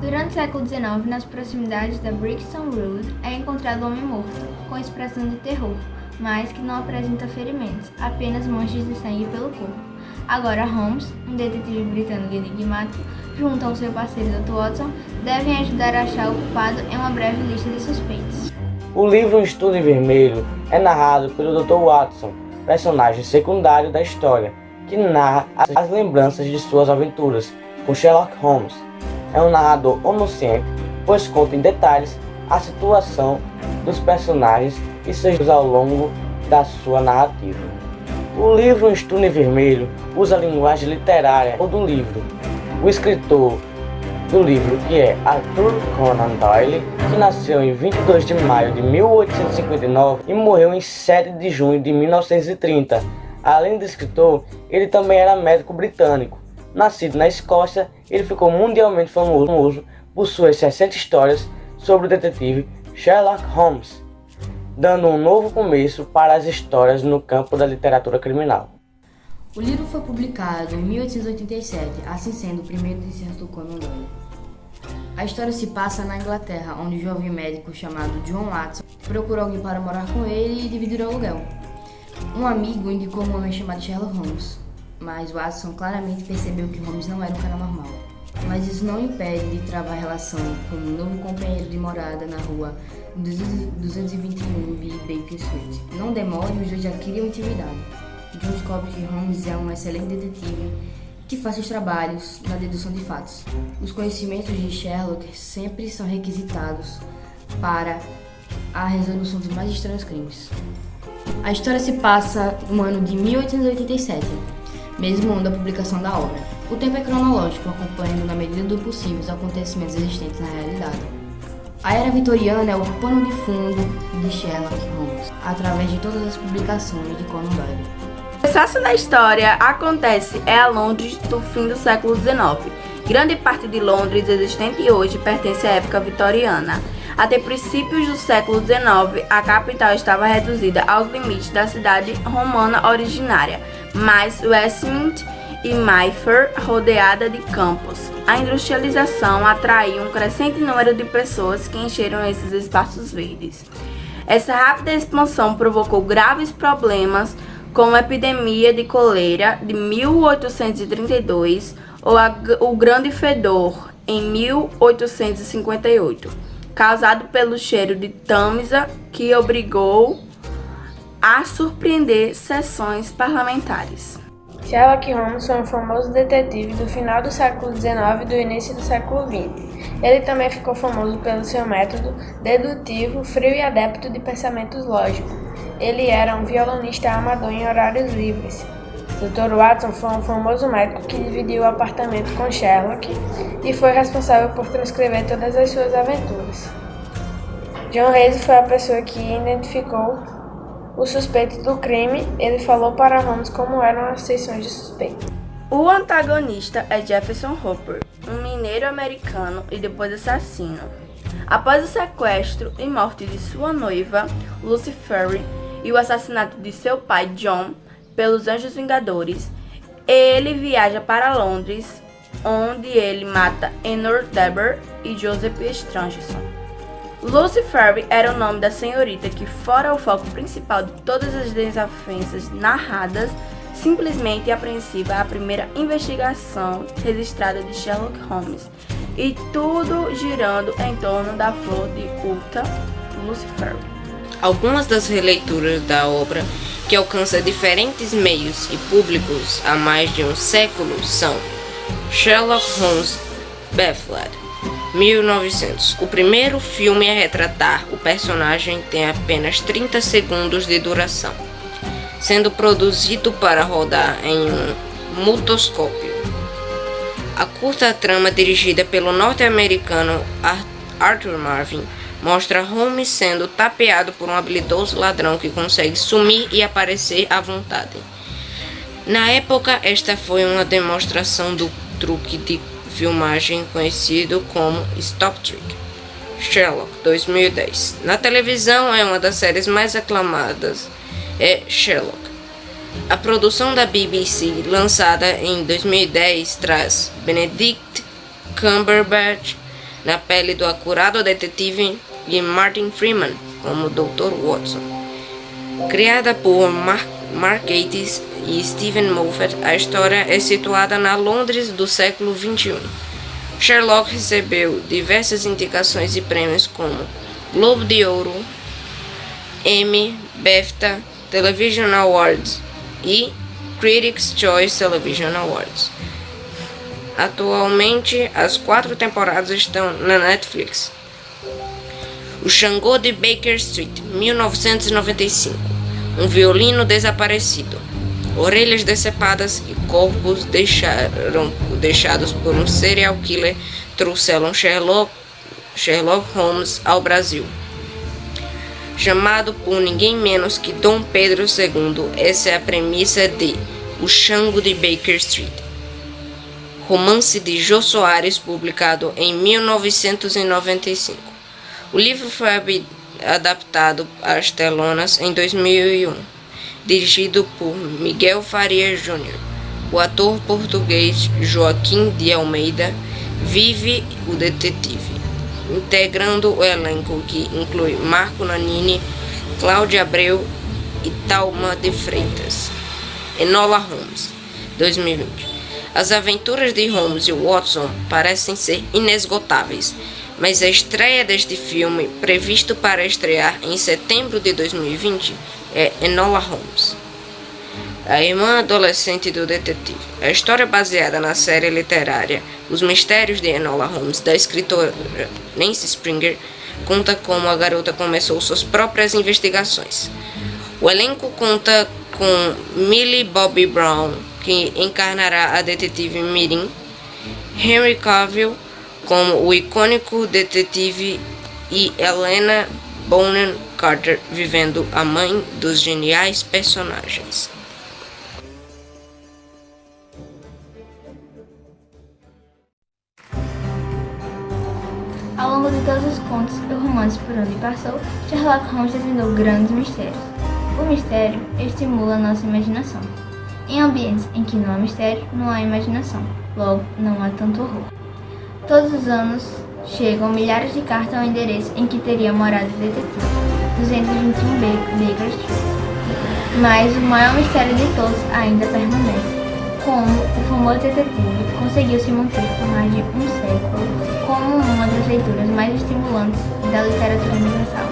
Durante o século XIX, nas proximidades da Brixton Road, é encontrado um homem morto, com expressão de terror, mas que não apresenta ferimentos, apenas manchas de sangue pelo corpo. Agora Holmes, um detetive britânico enigmático, junto ao seu parceiro Dr. Watson, devem ajudar a achar o culpado em uma breve lista de suspeitos. O livro Um Estudo em Vermelho é narrado pelo Dr. Watson, personagem secundário da história, que narra as lembranças de suas aventuras com Sherlock Holmes. É um narrador onisciente, pois conta em detalhes a situação dos personagens e seus ao longo da sua narrativa. O livro Um Estudo em Vermelho usa a linguagem literária do livro. O escritor do livro, que é Arthur Conan Doyle, que nasceu em 22 de maio de 1859 e morreu em 7 de junho de 1930. Além de escritor, ele também era médico britânico. Nascido na Escócia, ele ficou mundialmente famoso por suas 60 histórias sobre o detetive Sherlock Holmes, dando um novo começo para as histórias no campo da literatura criminal. O livro foi publicado em 1887, assim sendo o primeiro descenso do Conan Doyle. A história se passa na Inglaterra, onde um jovem médico chamado John Watson procurou alguém para morar com ele e dividir o aluguel. Um amigo indicou um homem chamado Sherlock Holmes, mas Watson claramente percebeu que Holmes não era um cara normal. Mas isso não impede de travar relação com um novo companheiro de morada na rua 221B Baker Street. Não demore, os dois já criam intimidade. John descobre que Holmes é um excelente detetive que faz seus trabalhos na dedução de fatos. Os conhecimentos de Sherlock sempre são requisitados para a resolução dos mais estranhos crimes. A história se passa no ano de 1887, mesmo ano da publicação da obra. O tempo é cronológico, acompanhando na medida do possível os acontecimentos existentes na realidade. A era vitoriana é o pano de fundo de Sherlock Holmes, através de todas as publicações de Conan Doyle. O sucesso da história acontece a Londres do fim do século XIX. Grande parte de Londres existente hoje pertence à época vitoriana. Até princípios do século XIX, a capital estava reduzida aos limites da cidade romana originária, mas Westminster e Mayfair rodeada de campos. A industrialização atraiu um crescente número de pessoas que encheram esses espaços verdes. Essa rápida expansão provocou graves problemas, como a epidemia de colera de 1832 ou o Grande Fedor em 1858, causado pelo cheiro de tâmisa que obrigou a surpreender sessões parlamentares. Sherlock Holmes foi um famoso detetive do final do século XIX e do início do século XX. Ele também ficou famoso pelo seu método dedutivo, frio e adepto de pensamentos lógicos. Ele era um violonista amador em horários livres. Dr. Watson foi um famoso médico que dividiu o apartamento com Sherlock e foi responsável por transcrever todas as suas aventuras. John Hayes foi a pessoa que identificou o suspeito do crime. Ele falou para Holmes como eram as sessões de suspeito. O antagonista é Jefferson Hopper, um mineiro americano e depois assassino. Após o sequestro e morte de sua noiva, Lucy Ferry, e o assassinato de seu pai, John, pelos Anjos Vingadores, ele viaja para Londres, onde ele mata Honor Deber e Joseph Strangeson. Lucy Ferry era o nome da senhorita que fora o foco principal de todas as desavenças narradas, simplesmente apreensiva à primeira investigação registrada de Sherlock Holmes, e tudo girando em torno da flor de Ulta, Lucy Ferry. Algumas das releituras da obra, que alcança diferentes meios e públicos há mais de um século, são Sherlock Holmes Baffled, 1900. O primeiro filme a retratar o personagem tem apenas 30 segundos de duração, sendo produzido para rodar em um mutoscópio. A curta trama, dirigida pelo norte-americano Arthur Marvin, mostra Holmes sendo tapeado por um habilidoso ladrão que consegue sumir e aparecer à vontade. Na época, esta foi uma demonstração do truque de filmagem conhecido como Stop Trick. Sherlock, 2010. Na televisão, é uma das séries mais aclamadas, é Sherlock. A produção da BBC, lançada em 2010, traz Benedict Cumberbatch na pele do acurado detetive e Martin Freeman como Dr. Watson. Criada por Mark Gatiss e Stephen Moffat, a história é situada na Londres do século XXI. Sherlock recebeu diversas indicações e prêmios como Globo de Ouro, Emmy, BAFTA, Television Awards e Critics' Choice Television Awards. Atualmente, as 4 temporadas estão na Netflix. O Xangô de Baker Street, 1995. Um violino desaparecido, orelhas decepadas e corpos deixados por um serial killer trouxeram Sherlock Holmes ao Brasil. Chamado por ninguém menos que Dom Pedro II, essa é a premissa de O Xango de Baker Street. Romance de Jô Soares, publicado em 1995. O livro foi adaptado às telonas em 2001, dirigido por Miguel Farias Júnior. O ator português Joaquim de Almeida vive o detetive, integrando o elenco que inclui Marco Nanini, Cláudia Abreu e Thalma de Freitas. Enola Holmes, 2020. As aventuras de Holmes e Watson parecem ser inesgotáveis, mas a estreia deste filme, previsto para estrear em setembro de 2020, é Enola Holmes, a irmã adolescente do detetive. A história baseada na série literária Os Mistérios de Enola Holmes, da escritora Nancy Springer, conta como a garota começou suas próprias investigações. O elenco conta com Millie Bobby Brown, que encarnará a detetive Mirim, Henry Cavill como o icônico detetive e Helena Bonham Carter vivendo a mãe dos geniais personagens. Ao longo de todos os contos e romances por onde passou, Sherlock Holmes desvendou grandes mistérios. O mistério estimula nossa imaginação. Em ambientes em que não há mistério, não há imaginação. Logo, não há tanto horror. Todos os anos chegam milhares de cartas ao endereço em que teria morado o detetive, 221 Baker Street. Mas o maior mistério de todos ainda permanece. Como o famoso detetive conseguiu se manter por mais de um século como uma das leituras mais estimulantes da literatura universal.